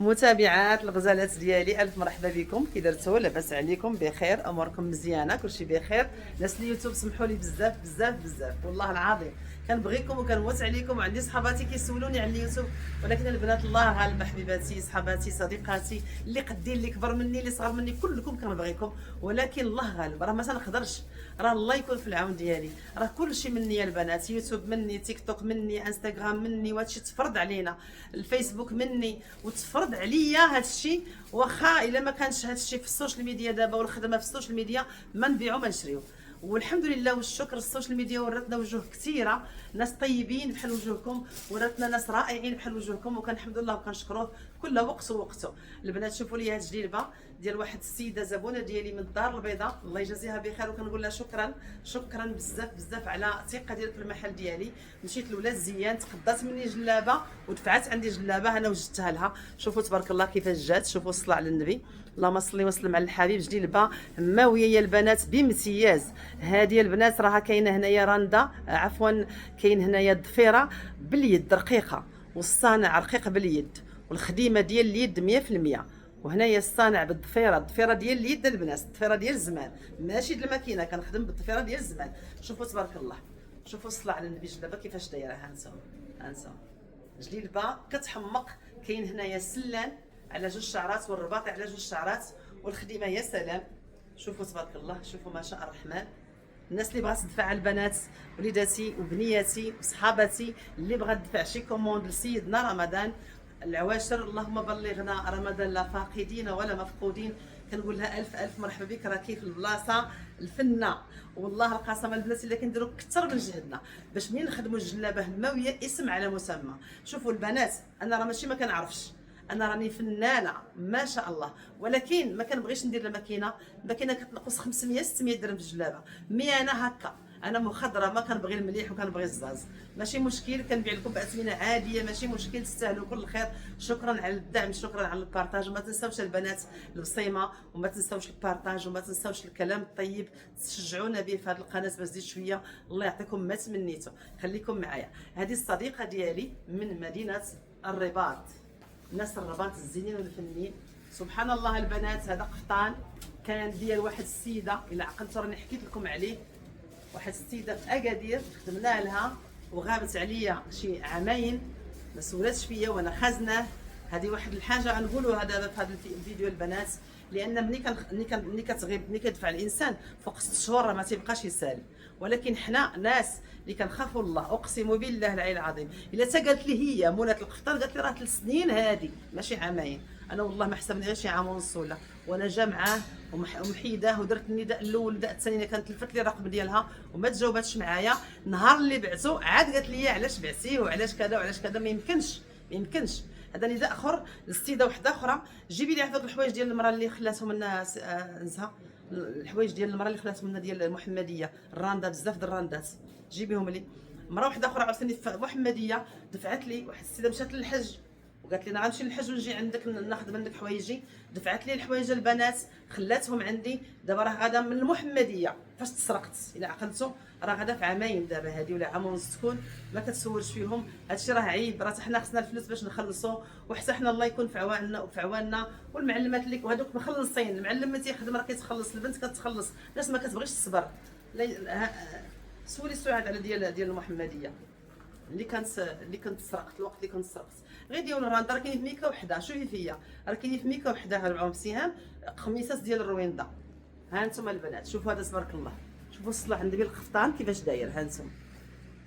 متابعات الغزالات ديالي، الف مرحبا بكم. كي درتو؟ لاباس عليكم؟ بخير؟ اموركم مزيانه؟ كلشي بخير؟ ناس اليوتيوب سمحوا لي بزاف بزاف بزاف والله العظيم، كنبغيكم وكنموت عليكم، وعندي صحاباتي كيسولوني على اليوتيوب، ولكن البنات الله غالب. حبيباتي، صحاباتي، صديقاتي، اللي قدين، اللي كبر مني، اللي صغر مني، كلكم كنبغيكم، ولكن الله غالب. راه ما تنقدرش، راه الله يكون في العون ديالي. راه كلشي مني يا البنات، يوتيوب مني، تيك توك مني، انستغرام مني، وهادشي تفرض علينا، الفيسبوك مني وتفرض عليا هادشي. واخا الا ما كانش هادشي في السوشيال ميديا دابا والخدمه في السوشيال ميديا، ما نبيعو ما نشريو. والحمد لله والشكر، السوشيال ميديا وراتنا وجوه كثيره، ناس طيبين بحال وجوهكم، وراتنا ناس رائعين بحال وجوهكم، وكنحمد الله وكنشكروه كل وقت ووقته. البنات شوفوا لي هاد الجليبه ديال واحد السيده زبونه ديالي من الدار البيضاء، الله يجازيها بخير، وكنقول لها شكرا شكرا بزاف بزاف على الثقه ديالك في المحل ديالي. مشيت لولاد زيان، تقدات مني جلابه ودفعت عندي جلابه انا وجدتها لها. شوفوا تبارك الله كيفاش جات، شوفوا الصلاه على النبي، اللهم صل وسلم على الحبيب. جليبه ماويه يا البنات بامتياز. هذه البنات راها كاينه هنايا راندا، عفوا كاين هنايا الضفيره باليد رقيقه، والصانع رقيق باليد، والخديمه ديال اليد 100%. وهنايا الصانع بالضفيره، الضفيره ديال اليد البنات، الضفيره ديال الزمان، ماشي د الماكينه، كنخدم بالضفيره ديال الزمان. شوفوا تبارك الله، شوفوا الصلاه على النبي. جلابه كيفاش دايره، هانسه هانسه جليبه كتحمق. كاين هنايا السلان على جوج شعرات، والرباطي على جوج شعرات، والخديمه يا سلام. شوفوا تبارك الله، شوفوا ما شاء الرحمن. الناس اللي بغات تدفع، البنات وليداتي وبنياتي وصحاباتي، اللي بغات تدفع شي كوموند لسيدنا رمضان العواشر، اللهم بلغنا رمضان لا فاقدين ولا مفقودين. كنقول لها الف الف مرحبا بك، راكي في البلاصه الفنه. والله القسم البنات الا كنديروا اكثر من جهدنا باش منين نخدموا الجلابه الماويه اسم على مسمى. شوفوا البنات، انا راه ماشي ما كنعرفش، انا راني فنانه ما شاء الله، ولكن ما كنبغيش ندير الماكينه. الماكينه كتنقص 500 600 درهم في الجلابه، مي انا هكا، انا مخضره، ما كنبغي المليح وكنبغي الزاز. ماشي مشكل، كنبيع لكم باثمنه عاديه، ماشي مشكل، تستاهلوا كل خير. شكرا على الدعم، شكرا على البارطاج، وما تنساوش البنات البصيمه، وما تنساوش البارطاج، وما تنساوش الكلام الطيب، تشجعونا به في هذه القناه باش تزيد شويه. الله يعطيكم ما تمنيتوا، خليكم معايا. هذه الصديقه ديالي من مدينه الرباط، ناس الرباط الزينين والفنيين. سبحان الله البنات، هذا قفطان كان ديال واحد السيده، الا عقلتوا راني حكيت لكم عليه، واحد السيده في اكادير، خدمنا لها وغابت عليا شي عامين، ما سولاتش فيا وانا خازناه. هذه واحد الحاجه غنقولوها دابا في هذا الفيديو البنات، لان ملي كتغيب، ملي كيدفع الانسان فوق 6 شهور راه ما تيبقاش يسالي. ولكن حنا ناس اللي كنخافوا الله، اقسم بالله العلي العظيم، الا تا قالت لي هي مولات القفطان، قالت لي راه 3 سنين هذه ماشي عامين، انا والله ما حسبني غير شي عام ونص ولا، وانا جا معاه ومحيداه، ودرت النداء الاول النداء الثاني، كانت تلفت لي الرقم ديالها وما تجاوباتش معايا. نهار اللي بعتو عاد قالت لي علاش بعتيه وعلاش كذا وعلاش كذا، ما يمكنش ما يمكنش. هذا نداء اخر للسيده وحده اخرى، جيبي لي هذوك الحوايج ديال المراه اللي خلاتهم لنا، نزها الحوايج ديال المراه اللي خلاتهم لنا ديال المحمديه، الراندا، بزاف د الراندات، جيبيهم لي. مراه وحده اخرى عاوتاني في محمديه دفعت لي، واحد السيده مشات للحج وقالت لي انا غنمشي للحج ونجي عندك ناخذ منك حوايجي، دفعت لي الحوايج البنات، خلاتهم عندي. دابا راه غادا من المحمديه، فاش تسرقت الا عقلتوا، راه غادا في عامين دابا هذه ولا عام ونص تكون، ما كتسولش فيهم. هادشي راه عيب، راه حنا خصنا الفلوس باش نخلصوا، وحتى حنا الله يكون في عواننا وفي عواننا. والمعلمات اللي وهذوك مخلصين، المعلم ما تيخدم راه كيتخلص، البنت كتخلص، الناس ما كتبغيش تصبر. سولي السعاد على ديال المحمديه اللي كنت سرقت، الوقت اللي كنت سرقت غير ديال الراندا، راه كاين في ميكا وحده، شوفي فيا راه كاين في ميكا وحده 4 سهام، قميصات ديال الرويندا. ها انتم البنات شوفوا هذا تبارك الله، شوفوا الصلاح عندي بالقفطان كيفاش داير، ها انتم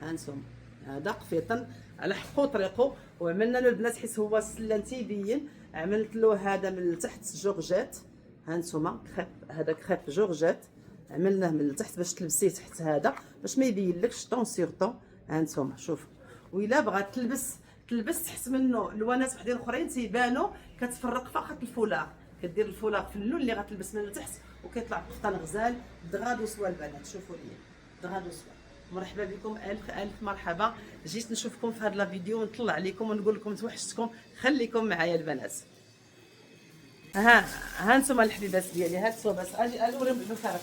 ها انتم، هذا قفيطن على حقو طريقو، وعملنا له البنات حيت هو السلان تيبين، عملت له هذا من التحت جورجات، ها انتم كريب، هذا كريب جورجات، عملناه من التحت باش تلبسيه تحت هذا باش ما يبين لكش طون سيغ طون. ها انتم شوفوا، وإلا بغات تلبس تحت منه الوانات وحدين اخرين تيبانوا، كتفرق فقط الفولاغ، كدير الفولاغ في اللون اللي غتلبس منه تحت، وكيطلع بقطن غزال دغادو سوا البنات. شوفوا لي دغادو سوا، مرحبا بكم، الف الف مرحبا. جيت نشوفكم في هذا الفيديو ونطلع عليكم ونقول لكم توحشتكم، خليكم معايا البنات. ها انتم الحبيبات ديالي، ها انتم بس اجي نوريهم بالكارت،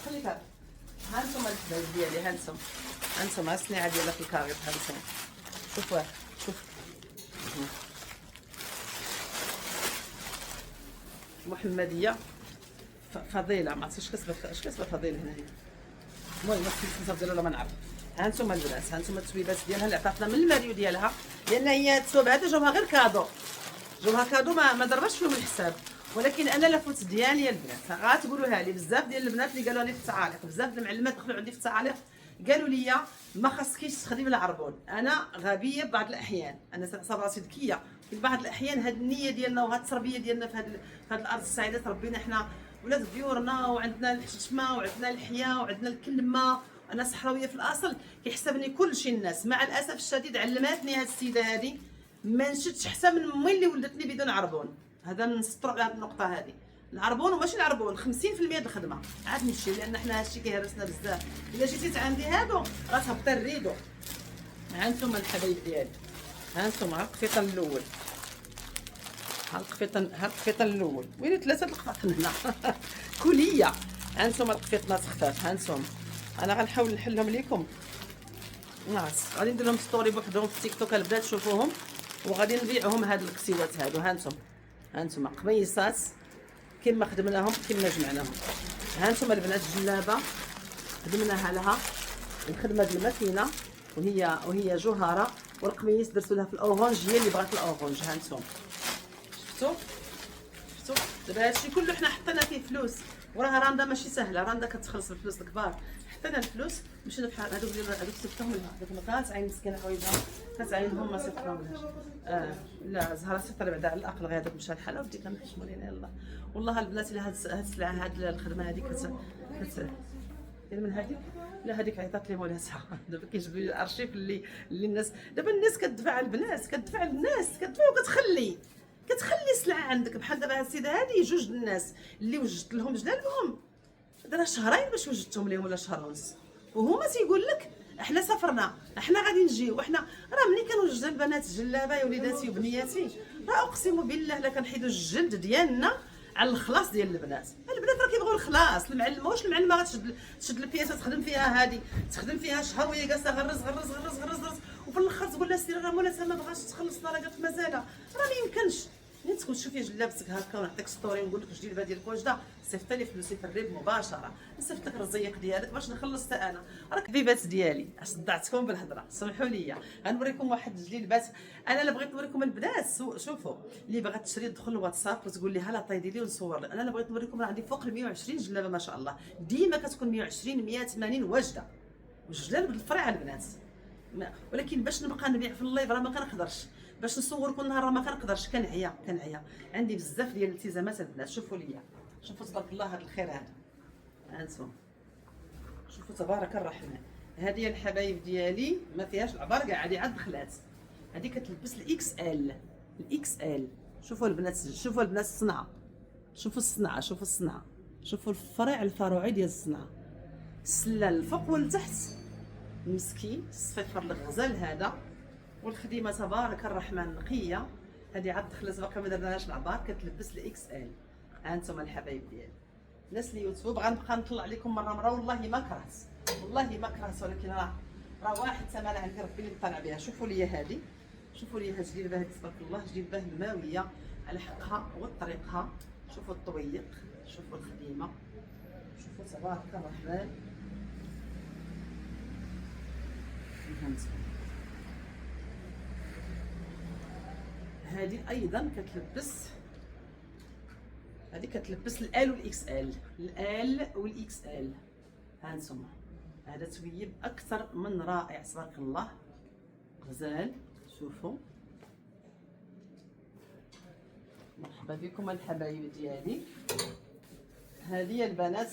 خلي كارت. ها انتم الحبايب ديالي، ها انتم الصنيعه ديالها في الكارت، ها انتم شوفوا، شوف محمديه فضيله، ما عرفتش اش كتبه فضيله هنايا. المهم نص ديالها ما نعرف. ها انتم البنات، ها انتم التويبات ديالها اللي عطاتنا من الماريو ديالها، لان هي الثوب هذا جاوها غير كادو، جاوها كادو ما ضربش فيهم الحساب. ولكن انا لافوت ديالي البنات غتقولوها لي بزاف ديال البنات اللي قالوا لي في التعاليق، بزاف د المعلمات دخلوا عندي في التعاليق قالوا لي ما خاصكيش تخدمي العربون. انا غبيه بعض الاحيان، انا تنعتبر راسي ذكيه في بعض الاحيان. هاد النيه ديالنا وهاد التربيه ديالنا في هاد الارض السعيده تربينا حنا ولاد ديورنا، وعندنا الحشمه وعندنا الحياه وعندنا الكلمه. انا صحراويه في الاصل، كيحسبني كل شيء الناس. مع الاسف الشديد علماتني هاد السيده هادي ما نشدش حتى من امي اللي ولدتني بدون عربون. هذا نسطروا على هاد النقطه هذه. العربون وماشي العربون 50% ديال الخدمه عاد نمشي، لان حنا هادشي كيهرسنا بزاف. الا جيتي عندي هادو غتهبطي الريدو. ها انتم الحبايب ديالي، ها انتم القفيطان الاول، ها القفيطان الاول، وين ثلاثه القفاطن هنا كليه. ها انتم القفيطنات خفاف، ها انتم انا غنحاول نحلهم لكم. ناس غادي ندير لهم ستوري بوحدهم في تيك توك البنات تشوفوهم، وغادي نبيعهم هاد الكسيوات هادو. ها انتم قميصات كما خدمناهم كما جمعناهم. ها انتم البنات الجلابه خدمناها لها الخدمه ديال الماكينه، وهي جوهره، والقميص درتو لها في الاورانج، هي اللي بغات الاورانج. ها انتم شفتوا دابا هادشي كله حنا حطينا فيه فلوس، وراها راندا ماشي سهله، راندا كتخلص الفلوس الكبار. حطينا الفلوس مشينا بحال هذوك سفتهم لها، هذوك كتعين مسكينه حوايجها كتعينهم ما سفتهم لهاش. لا زهره سفر بعدا على الاقل غير هذاك مشى الحال ودي كنحشموا لينا يلاه. والله البنات الا هاد السلعه هاد الخدمه هذه ديال من هذيك، لا هذيك عيطات لي مولاتها دابا كيجبدوا لي الارشيف اللي الناس دابا الناس كتدفع البنات، كتدفع وكتخلي السلعه عندك. بحال دابا هاد السيده هذه جوج الناس اللي وجدت لهم جلالبهم دابا شهرين باش وجدتهم ليهم ولا شهر ونص، وهما تيقول لك احنا سافرنا، احنا غادي نجيو. وحنا راه ملي كنوجد البنات الجلابه يا وليداتي وبنياتي، راه اقسم بالله الا كنحيدوا الجلد ديالنا على الخلاص ديال البنات راه كيبغيو الخلاص. المعلمه واش المعلمه تشد البياسه تخدم فيها هذه، تخدم فيها شهر وهي جالسه غرز وفي الاخر تقول لها سير راه مولاتها ما بغاش تخلص، راه قالت مازال. راه ما يمكنش. ملي تكون تشوفي جلابتك هكا ونعطيك ستوري ونقول لك الجلبه ديالك واجده، صيفط لي فلوسي في الريب مباشره، نصيفط لك الرزيق ديالك باش نخلص حتى انا. راك حبيبات ديالي صدعتكم بالهضره، سمحوا لي. غنوريكم واحد الجلبات. انا اللي بغيت نوريكم البنات. شوفوا اللي باغا تشري تدخل الواتساب وتقول لي ها طيدي لي ونصور لك. انا اللي بغيت نوريكم راه عندي فوق ال 120 جلابه ما شاء الله، ديما كتكون 120 180 واجده وجلال بالفرع البنات. ولكن باش نبقى نبيع في اللايف راه ما كنقدرش، باش نصور كل نهار راه ما كنقدرش، كنعيا. عندي بزاف ديال الالتزامات البنات. شوفوا ليا، شوفوا تبارك الله هذا الخير هذا، هانتوما شوفوا تبارك الرحمن. هذه الحبايب ديالي ما فيهاش العبار كاع، هذه عاد دخلات. هذه كتلبس الاكس ال. شوفوا البنات، شوفوا البنات الصنعه، شوفوا الصنعه، شوفوا الفرع الفروعي ديال الصنعه، السله الفوق والتحت مسكين الصفيفر الغزال هذا، والخديمه تبارك الرحمن نقيه. هذه عاد دخلت باقا ما درناهاش العبار، كتلبس الاكس ال. ها انتم الحبايب ديالي ناس اليوتيوب، غنبقى نطلع لكم مره والله ما كرهت، ولكن راه واحد ثمنها عندي ربي اللي مقتنع بها. شوفوا لي هذه، شوفوا لي هاد الجلبه هذه تبارك الله، جلبه الماويه على حقها وطريقها. شوفوا الطويق، شوفوا الخديمه، شوفوا تبارك الرحمن. هذه ايضا كتلبس الال والاكس ال. هانتوما هذا تويب اكثر من رائع تبارك الله، غزال. شوفوا مرحبا بكم الحبايب ديالي. هذه البنات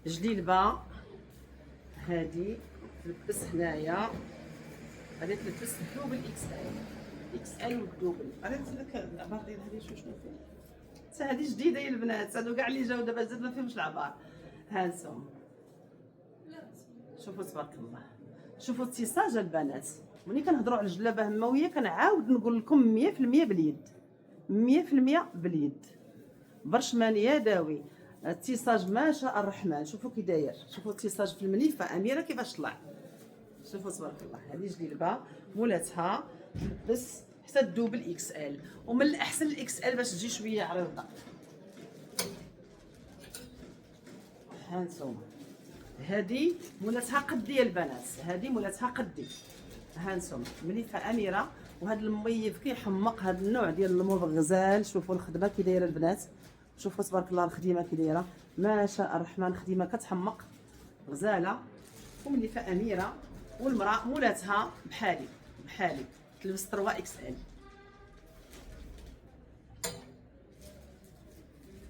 جليبه، هذه تلبس هنايا، هذه تلبس الدوبل اكس ال والدوبل. عرفت لك العبار ديال هذه شنو فيه؟ حتى هذه جديده يا البنات، هادو كاع اللي جاو دابا زاد ما فيهمش العبار. ها انتم شوفوا تبارك الله، شوفوا التيساج البنات. ملي كنهضروا على الجلابه همويه كنعاود نقول لكم 100% باليد، 100% باليد، برشمان يدوي. التيساج ما شاء الرحمن. شوفوا كي داير، شوفوا التيساج في المنيفه اميره كيفاش طلع. شوفوا تبارك الله. هذه جليبه مولاتها تلبس حتى الدوبل اكس ال، ومن الاحسن الاكس ال باش تجي شويه عريضه. ها انتم هذه مولاتها قدي البنات، هذه مولاتها قدي. ها انتم مليفه اميره، وهذا المميف كيحمق. هذا النوع ديال الموف غزال. شوفوا الخدمه كي دايره البنات، شوفوا تبارك الله الخدمه كي دايره، ما شاء الرحمن. خدمه كتحمق غزاله ومليفه اميره، والمراه مولاتها بحالي تلبس 3 اكس ال.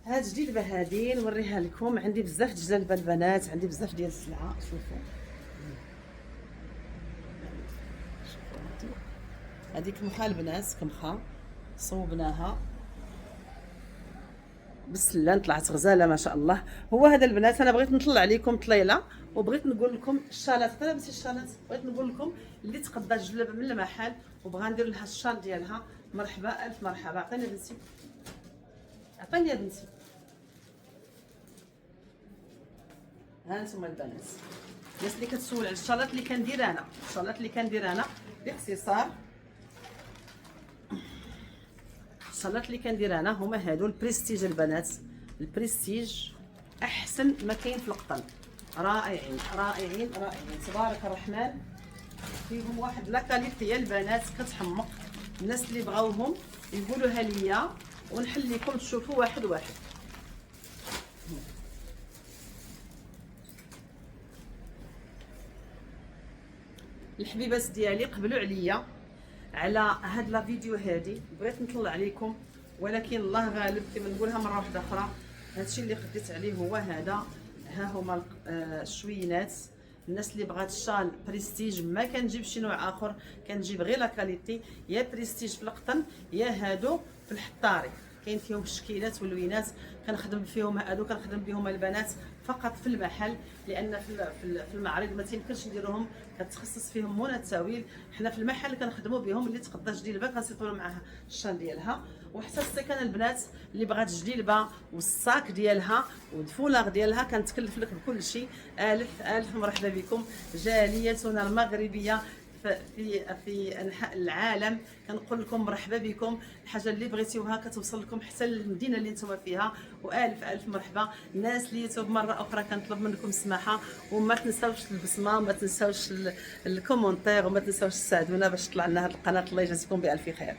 هاد جديد بهادي نوريها لكم. عندي بزاف د الجلبه البنات، عندي بزاف ديال السلعه. شوفوا هذيك كمخه البنات، كمخه صوبناها بالسلان طلعت غزاله ما شاء الله. هو هذا البنات انا بغيت نطلع عليكم طليله، وبغيت نقول لكم الشالات. انا لبستي الشالات، بغيت نقول لكم اللي تقدى الجلابه من المحل وبغا ندير لها الشال ديالها. مرحبا الف مرحبا. عطيني بنتي، عطيني يا بنتي. ها انتم البنات، الناس اللي كتسول على الشالات اللي كندير انا، الشالات اللي كندير انا باختصار. الشالات اللي كندير انا هما هادو البريستيج البنات. البريستيج احسن ما كاين في القطن، رائعين رائعين رائعين تبارك الرحمن. فيهم واحد لا كاليتي البنات كتحمق. الناس اللي بغاوهم يقولوها ليا ونحل لكم تشوفوا واحد واحد. الحبيبات ديالي قبلوا عليا على هاد لا فيديو هادي، بغيت نطلع عليكم ولكن الله غالب كما نقولها مره واحده اخرى. هادشي اللي خديت عليه هو هذا. ها هما الشوينات. الناس اللي بغات الشال بريستيج ما كنجيبش شي نوع اخر، كنجيب غير لا كاليتي، يا بريستيج في القطن يا هادو في الحطاري. كاين فيهم الشكيلات واللوينات، كنخدم فيهم هادو، كنخدم بهم البنات فقط في المحل، لان في المعرض ما تيمكنش نديروهم، كتخصص فيهم منى التاويل. حنا في المحل كنخدموا بهم. اللي تقدى جديلبه كنسيطروا معاها الشال ديالها، وحتى السكن البنات اللي بغات جديلبه والصاك ديالها والفولاغ ديالها كنتكلف لك بكل شيء. الف مرحبا بكم جاليتنا المغربيه في انحاء العالم. كنقول لكم مرحبا بكم. الحاجه اللي بغيتيوها كتوصل لكم حتى للمدينه اللي نتوما فيها. والف مرحبا. الناس اللي يوتيوب مره اخرى كنطلب منكم السماحه، وما تنساوش البصمه، وما تنساوش الكومونتير، وما تنساوش تساعدونا باش تطلع لنا هذه القناه. الله يجازيكم بالف خير.